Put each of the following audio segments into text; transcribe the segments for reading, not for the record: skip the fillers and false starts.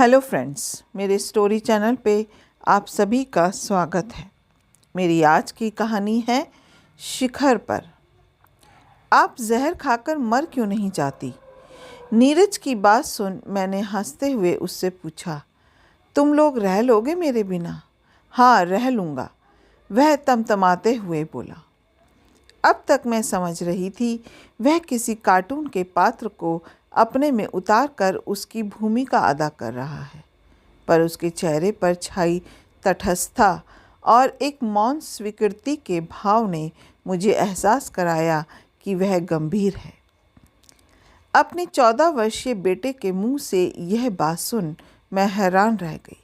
Hello friends, मेरे story channel पे आप सभी का स्वागत है। मेरी आज की कहानी है शिखर पर। आप जहर खाकर मर क्यों नहीं जाती? नीरज की बात सुन मैंने हंसते हुए उससे पूछा, तुम लोग रह लोगे मेरे बिना? हाँ, रह लूँगा, वह तमतमाते हुए बोला। अब तक मैं समझ रही थी वह किसी कार्टून के पात्र को अपने में उतार कर उसकी भूमिका अदा कर रहा है, पर उसके चेहरे पर छाई तटस्थता और एक मौन स्वीकृति के भाव ने मुझे एहसास कराया कि वह गंभीर है। अपने 14 वर्षीय बेटे के मुंह से यह बात सुन मैं हैरान रह गई।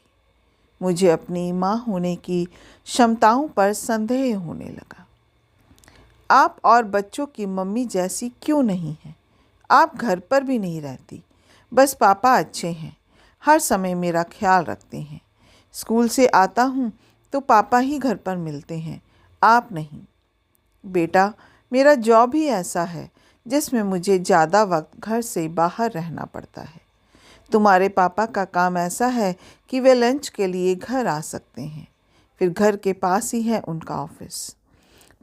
मुझे अपनी माँ होने की क्षमताओं पर संदेह होने लगा। आप और बच्चों की मम्मी जैसी क्यों नहीं हैं? आप घर पर भी नहीं रहती, बस पापा अच्छे हैं, हर समय मेरा ख्याल रखते हैं। स्कूल से आता हूँ तो पापा ही घर पर मिलते हैं, आप नहीं। बेटा, मेरा जॉब ही ऐसा है जिसमें मुझे ज़्यादा वक्त घर से बाहर रहना पड़ता है। तुम्हारे पापा का काम ऐसा है कि वे लंच के लिए घर आ सकते हैं, फिर घर के पास ही है उनका ऑफिस।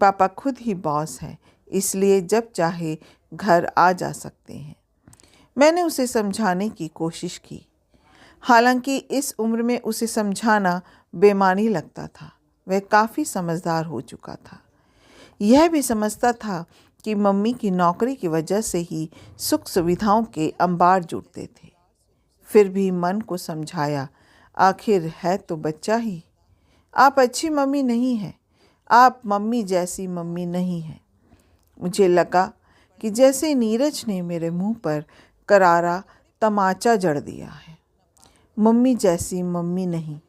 पापा खुद ही बॉस है, इसलिए जब चाहे घर आ जा सकते हैं। मैंने उसे समझाने की कोशिश की, हालांकि इस उम्र में उसे समझाना बेमानी लगता था। वह काफ़ी समझदार हो चुका था। यह भी समझता था कि मम्मी की नौकरी की वजह से ही सुख सुविधाओं के अंबार जुटते थे। फिर भी मन को समझाया, आखिर है तो बच्चा ही। आप अच्छी मम्मी नहीं हैं, आप मम्मी जैसी मम्मी नहीं हैं। मुझे लगा कि जैसे नीरज ने मेरे मुंह पर करारा तमाचा जड़ दिया है। मम्मी जैसी मम्मी नहीं।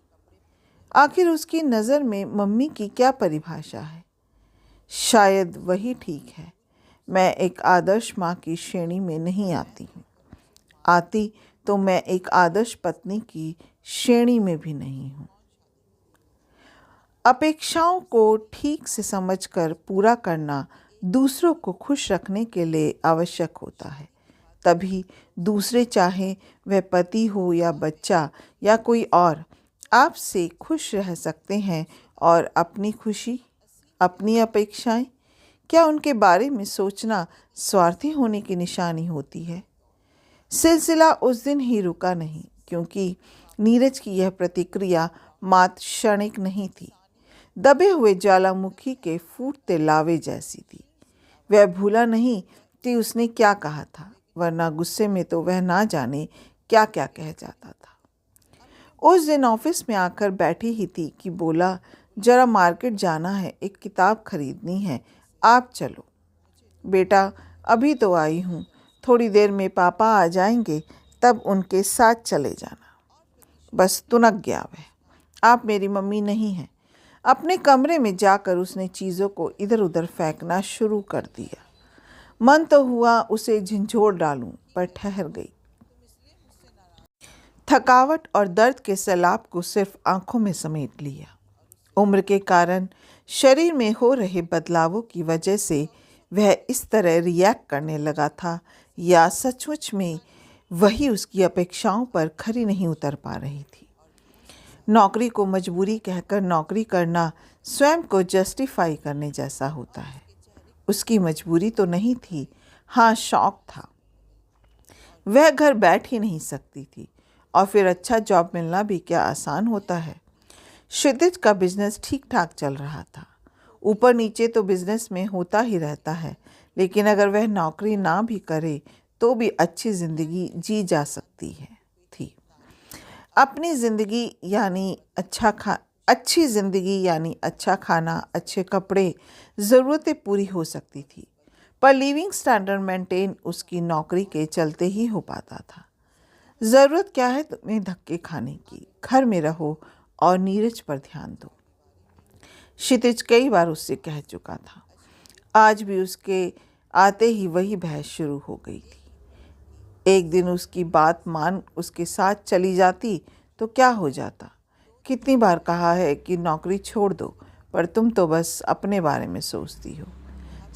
आखिर उसकी नज़र में मम्मी की क्या परिभाषा है? शायद वही ठीक है। मैं एक आदर्श माँ की श्रेणी में नहीं आती हूँ। आती तो मैं एक आदर्श पत्नी की श्रेणी में भी नहीं हूँ। अपेक्षाओं को ठीक से समझकर पूरा करना दूसरों को खुश रखने के लिए आवश्यक होता है। तभी दूसरे, चाहे वह पति हो या बच्चा या कोई और, आपसे खुश रह सकते हैं। और अपनी खुशी, अपनी अपेक्षाएं, क्या उनके बारे में सोचना स्वार्थी होने की निशानी होती है? सिलसिला उस दिन ही रुका नहीं, क्योंकि नीरज की यह प्रतिक्रिया मात्र क्षणिक नहीं थी, दबे हुए ज्वालामुखी के फूटते लावे जैसी थी। वह भूला नहीं कि उसने क्या कहा था, वरना गुस्से में तो वह ना जाने क्या क्या कह जाता था। उस दिन ऑफिस में आकर बैठी ही थी कि बोला, जरा मार्केट जाना है, एक किताब खरीदनी है, आप चलो। बेटा, अभी तो आई हूँ, थोड़ी देर में पापा आ जाएंगे, तब उनके साथ चले जाना। बस तुनक गया वह, आप मेरी मम्मी नहीं हैं। अपने कमरे में जाकर उसने चीज़ों को इधर उधर फेंकना शुरू कर दिया। मन तो हुआ उसे झंझोड़ डालूं, पर ठहर गई। थकावट और दर्द के सैलाब को सिर्फ आंखों में समेट लिया। उम्र के कारण शरीर में हो रहे बदलावों की वजह से वह इस तरह रिएक्ट करने लगा था, या सचमुच में वही उसकी अपेक्षाओं पर खरी नहीं उतर पा रही थी। नौकरी को मजबूरी कहकर नौकरी करना स्वयं को जस्टिफाई करने जैसा होता है। उसकी मजबूरी तो नहीं थी, हाँ शौक था। वह घर बैठ ही नहीं सकती थी, और फिर अच्छा जॉब मिलना भी क्या आसान होता है। क्षितिज का बिजनेस ठीक ठाक चल रहा था। ऊपर नीचे तो बिजनेस में होता ही रहता है, लेकिन अगर वह नौकरी ना भी करे तो भी अच्छी ज़िंदगी जी जा सकती है थी। अपनी ज़िंदगी यानी अच्छी ज़िंदगी यानी अच्छा खाना, अच्छे कपड़े, ज़रूरतें पूरी हो सकती थी, पर लिविंग स्टैंडर्ड मेंटेन उसकी नौकरी के चलते ही हो पाता था। ज़रूरत क्या है तुम्हें धक्के खाने की? घर में रहो और नीरज पर ध्यान दो। क्षितिज कई बार उससे कह चुका था। आज भी उसके आते ही वही बहस शुरू हो गई थी। एक दिन उसकी बात मान उसके साथ चली जाती तो क्या हो जाता? कितनी बार कहा है कि नौकरी छोड़ दो, पर तुम तो बस अपने बारे में सोचती हो।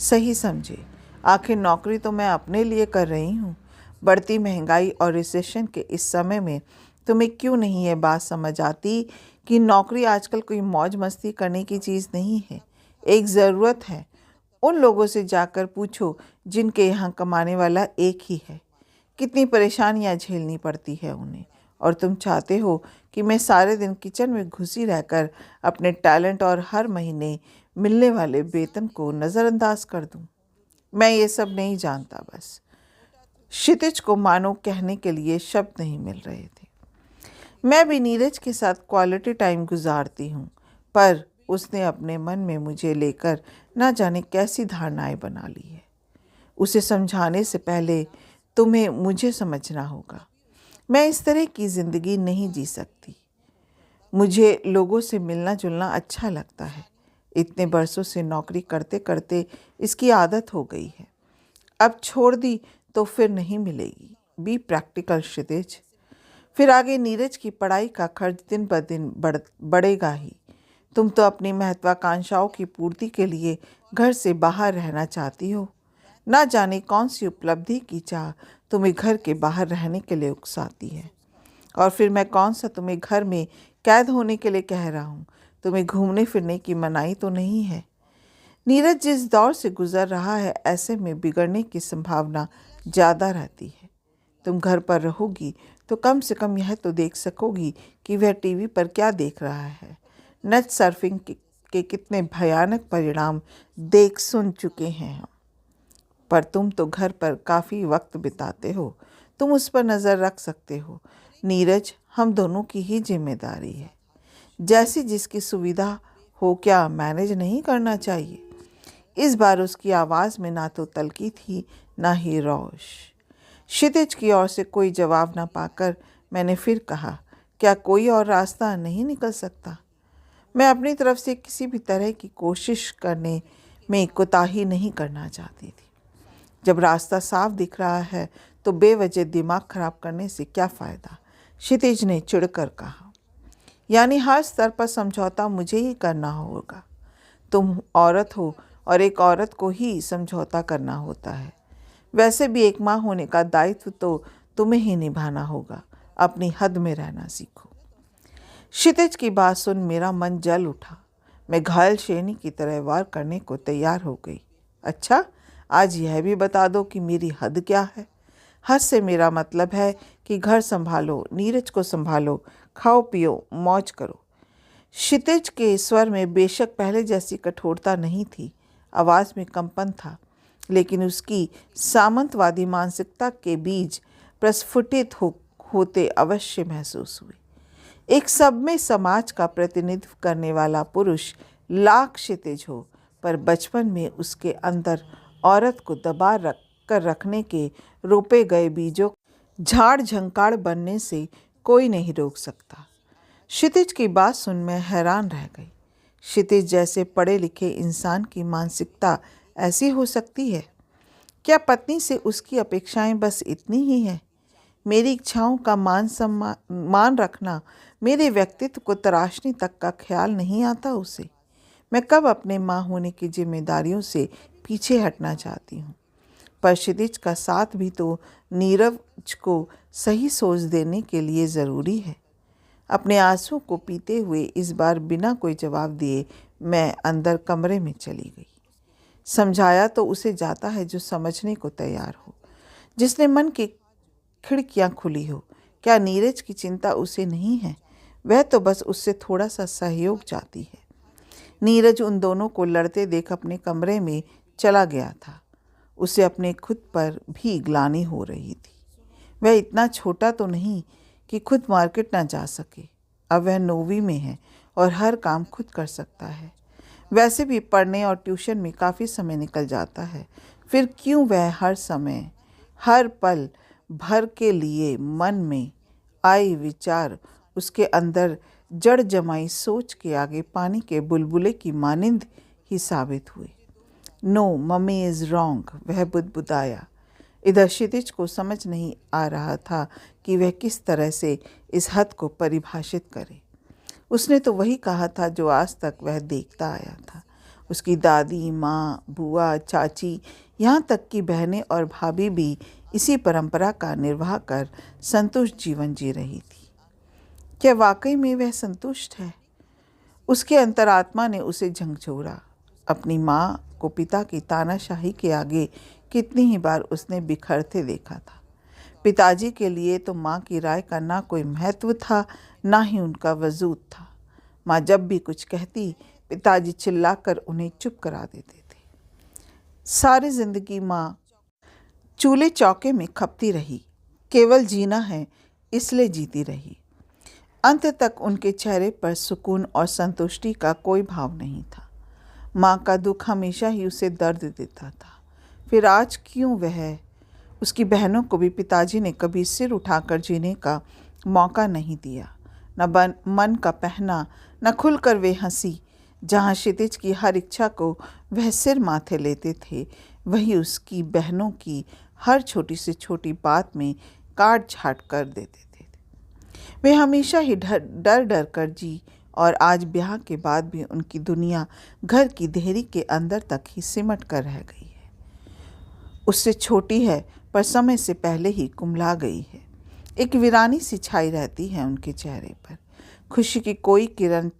सही समझे, आखिर नौकरी तो मैं अपने लिए कर रही हूँ। बढ़ती महंगाई और रिसेशन के इस समय में तुम्हें क्यों नहीं ये बात समझ आती कि नौकरी आजकल कोई मौज मस्ती करने की चीज़ नहीं है, एक ज़रूरत है। उन लोगों से जाकर पूछो जिनके यहाँ कमाने वाला एक ही है, कितनी परेशानियाँ झेलनी पड़ती है उन्हें। और तुम चाहते हो कि मैं सारे दिन किचन में घुसी रहकर अपने टैलेंट और हर महीने मिलने वाले वेतन को नज़रअंदाज कर दूं। मैं ये सब नहीं जानता। बस क्षितिज को मानो कहने के लिए शब्द नहीं मिल रहे थे। मैं भी नीरज के साथ क्वालिटी टाइम गुजारती हूँ, पर उसने अपने मन में मुझे लेकर ना जाने कैसी धारणाएं बना ली है। उसे समझाने से पहले तुम्हें मुझे समझना होगा। मैं इस तरह की ज़िंदगी नहीं जी सकती। मुझे लोगों से मिलना जुलना अच्छा लगता है। इतने बरसों से नौकरी करते करते इसकी आदत हो गई है। अब छोड़ दी तो फिर नहीं मिलेगी। बी प्रैक्टिकल क्षितिज। फिर आगे नीरज की पढ़ाई का खर्च दिन ब दिन बढ़ेगा ही। तुम तो अपनी महत्वाकांक्षाओं की पूर्ति के लिए घर से बाहर रहना चाहती हो। ना जाने कौन सी उपलब्धि की चाह तुम्हें घर के बाहर रहने के लिए उकसाती है। और फिर मैं कौन सा तुम्हें घर में कैद होने के लिए कह रहा हूँ। तुम्हें घूमने फिरने की मनाही तो नहीं है। नीरज जिस दौर से गुजर रहा है, ऐसे में बिगड़ने की संभावना ज़्यादा रहती है। तुम घर पर रहोगी तो कम से कम यह तो देख सकोगी कि वह टीवी पर क्या देख रहा है। नेट सर्फिंग के कितने भयानक परिणाम देख सुन चुके हैं हम। पर तुम तो घर पर काफ़ी वक्त बिताते हो, तुम उस पर नज़र रख सकते हो। नीरज हम दोनों की ही जिम्मेदारी है। जैसी जिसकी सुविधा हो, क्या मैनेज नहीं करना चाहिए? इस बार उसकी आवाज़ में ना तो तल्खी थी ना ही रौश। क्षितिज की ओर से कोई जवाब ना पाकर मैंने फिर कहा, क्या कोई और रास्ता नहीं निकल सकता? मैं अपनी तरफ से किसी भी तरह की कोशिश करने में कोताही नहीं करना चाहती थी। जब रास्ता साफ दिख रहा है तो बेवजह दिमाग खराब करने से क्या फ़ायदा? क्षितिज ने चिढ़कर कहा। यानी हर स्तर पर समझौता मुझे ही करना होगा। तुम औरत हो और एक औरत को ही समझौता करना होता है। वैसे भी एक माँ होने का दायित्व तो तुम्हें ही निभाना होगा। अपनी हद में रहना सीखो। क्षितिज की बात सुन मेरा मन जल उठा। मैं घायल शेरनी की तरह वार करने को तैयार हो गई। अच्छा, आज यह भी बता दो कि मेरी हद क्या है। हद से मेरा मतलब है कि घर संभालो, नीरज को संभालो, खाओ पियो, मौज करो। क्षितिज के स्वर में बेशक पहले जैसी कठोरता नहीं थी, आवाज़ में कंपन था, लेकिन उसकी सामंतवादी मानसिकता के बीज प्रस्फुटित होते अवश्य महसूस हुए। एक सब में समाज का प्रतिनिधित्व करने वाला पुरुष लाख क्षितिज हो, पर बचपन में उसके अंदर औरत को दबा रखने के रोपे गए बीजों झाड़ झंकाड़ बनने से कोई नहीं रोक सकता। क्षितिज की बात सुन मैं हैरान रह गई। क्षितिज जैसे पढ़े लिखे इंसान की मानसिकता ऐसी हो सकती है? क्या पत्नी से उसकी अपेक्षाएं बस इतनी ही हैं? मेरी इच्छाओं का मान रखना, मेरे व्यक्तित्व को तराशने तक का ख्याल नहीं आता उसे? मैं कब अपने माँ होने की जिम्मेदारियों से पीछे हटना चाहती हूँ। पर क्षितिज का साथ भी तो नीरज को सही सोच देने के लिए ज़रूरी है। अपने आंसू को पीते हुए इस बार बिना कोई जवाब दिए मैं अंदर कमरे में चली गई। समझाया तो उसे जाता है जो समझने को तैयार हो, जिसने मन की खिड़कियां खुली हो। क्या नीरज की चिंता उसे नहीं है? वह तो बस उससे थोड़ा सा सहयोग चाहती है। नीरज उन दोनों को लड़ते देख अपने कमरे में चला गया था। उसे अपने खुद पर भी ग्लानि हो रही थी। वह इतना छोटा तो नहीं कि खुद मार्केट ना जा सके। अब वह 9वीं में है और हर काम खुद कर सकता है। वैसे भी पढ़ने और ट्यूशन में काफ़ी समय निकल जाता है। फिर क्यों वह हर समय, हर पल भर के लिए मन में आए विचार उसके अंदर जड़ जमाई सोच के आगे पानी के बुलबुले की मानिंद ही साबित हुए। नो, मम्मी इज़ रॉन्ग, वह बुदबुदाया। इधर क्षितिज को समझ नहीं आ रहा था कि वह किस तरह से इस हद को परिभाषित करे। उसने तो वही कहा था जो आज तक वह देखता आया था। उसकी दादी, माँ, बुआ, चाची, यहाँ तक कि बहनें और भाभी भी इसी परंपरा का निर्वाह कर संतुष्ट जीवन जी रही थी। क्या वाकई में वह संतुष्ट है? उसके अंतरात्मा ने उसे झकझोरा। अपनी माँ को पिता की तानाशाही के आगे कितनी ही बार उसने बिखरते देखा था। पिताजी के लिए तो माँ की राय का ना कोई महत्व था, ना ही उनका वजूद था। माँ जब भी कुछ कहती, पिताजी चिल्लाकर उन्हें चुप करा देते थे। सारी जिंदगी माँ चूल्हे चौके में खपती रही, केवल जीना है इसलिए जीती रही। अंत तक उनके चेहरे पर सुकून और संतुष्टि का कोई भाव नहीं था। माँ का दुख हमेशा ही उसे दर्द देता था। फिर आज क्यों उसकी बहनों को भी पिताजी ने कभी सिर उठाकर जीने का मौका नहीं दिया। न मन का पहना, न खुलकर वे हंसी। जहाँ क्षितिज की हर इच्छा को वह सिर माथे लेते थे, वही उसकी बहनों की हर छोटी से छोटी बात में काट छाट कर देते थे। वे हमेशा ही डर डर कर जी, और आज ब्याह के बाद भी उनकी दुनिया घर की देहरी के अंदर तक ही सिमट कर रह गई है। उससे छोटी है, पर समय से पहले ही कुम्हला गई है। एक वीरानी सी छाई रहती है उनके चेहरे पर। खुशी की कोई किरण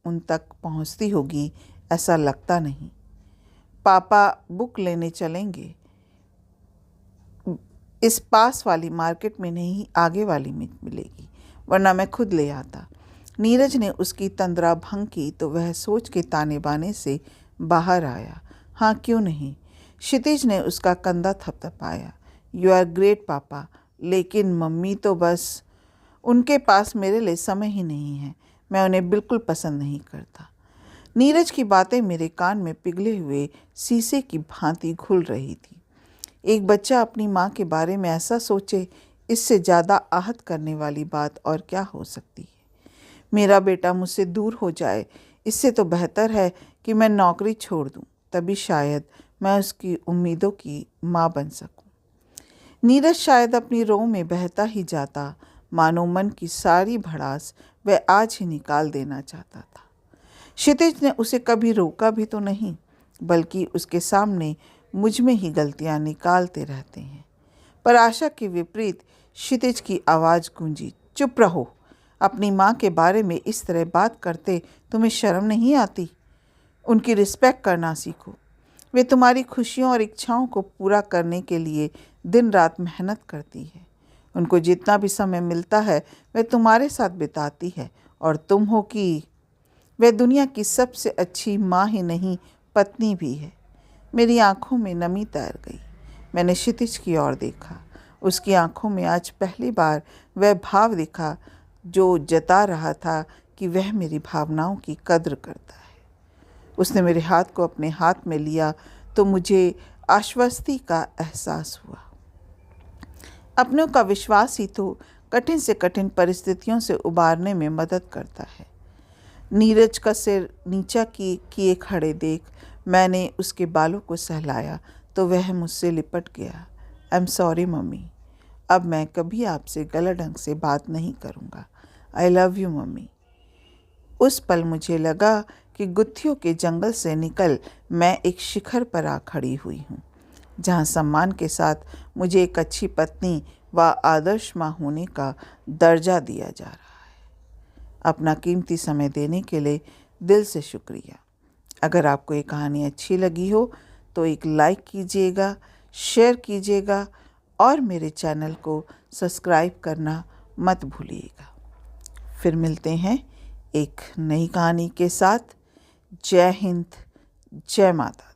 उन तक पहुंचती होगी, ऐसा लगता नहीं। पापा बुक लेने चलेंगे, इस पास वाली मार्केट में नहीं, आगे वाली में मिलेगी, वरना मैं खुद ले आता। नीरज ने उसकी तंद्रा भंग की तो वह सोच के ताने बाने से बाहर आया। हाँ, क्यों नहीं। क्षितिज ने उसका कंधा थपथपाया। यू आर ग्रेट पापा, लेकिन मम्मी तो बस, उनके पास मेरे लिए समय ही नहीं है। मैं उन्हें बिल्कुल पसंद नहीं करता। नीरज की बातें मेरे कान में पिघले हुए शीशे की भांति घुल रही थी। एक बच्चा अपनी माँ के बारे में ऐसा सोचे, इससे ज़्यादा आहत करने वाली बात और क्या हो सकती है। मेरा बेटा मुझसे दूर हो जाए, इससे तो बेहतर है कि मैं नौकरी छोड़ दूं, तभी शायद मैं उसकी उम्मीदों की माँ बन सकूं। नीरज शायद अपनी रोह में बहता ही जाता, मानो मन की सारी भड़ास वह आज ही निकाल देना चाहता था। क्षितिज ने उसे कभी रोका भी तो नहीं, बल्कि उसके सामने मुझ में ही गलतियां निकालते रहते हैं। पर आशा के विपरीत क्षितिज की आवाज़ गूंजी, चुप रहो। अपनी माँ के बारे में इस तरह बात करते तुम्हें शर्म नहीं आती? उनकी रिस्पेक्ट करना सीखो। वे तुम्हारी खुशियों और इच्छाओं को पूरा करने के लिए दिन रात मेहनत करती है। उनको जितना भी समय मिलता है वह तुम्हारे साथ बिताती है, और तुम हो कि वह दुनिया की सबसे अच्छी माँ ही नहीं, पत्नी भी है। मेरी आंखों में नमी तैर गई। मैंने क्षितिज की ओर देखा। उसकी आंखों में आज पहली बार वह भाव दिखा जो जता रहा था कि वह मेरी भावनाओं की कद्र करता है। उसने मेरे हाथ को अपने हाथ में लिया तो मुझे आश्वस्ति का एहसास हुआ। अपनों का विश्वास ही तो कठिन से कठिन परिस्थितियों से उबारने में मदद करता है। नीरज का सिर नीचा किए खड़े देख मैंने उसके बालों को सहलाया तो वह मुझसे लिपट गया। आई एम सॉरी मम्मी, अब मैं कभी आपसे गलत ढंग से बात नहीं करूँगा। I love you mummy. उस पल मुझे लगा कि गुत्थियों के जंगल से निकल मैं एक शिखर पर आ खड़ी हुई हूँ, जहाँ सम्मान के साथ मुझे एक अच्छी पत्नी व आदर्श माँ होने का दर्जा दिया जा रहा है। अपना कीमती समय देने के लिए दिल से शुक्रिया। अगर आपको ये कहानी अच्छी लगी हो तो एक लाइक कीजिएगा, शेयर कीजिएगा और मेरे चैनल को सब्सक्राइब करना मत भूलिएगा। फिर मिलते हैं एक नई कहानी के साथ। जय हिंद, जय माता।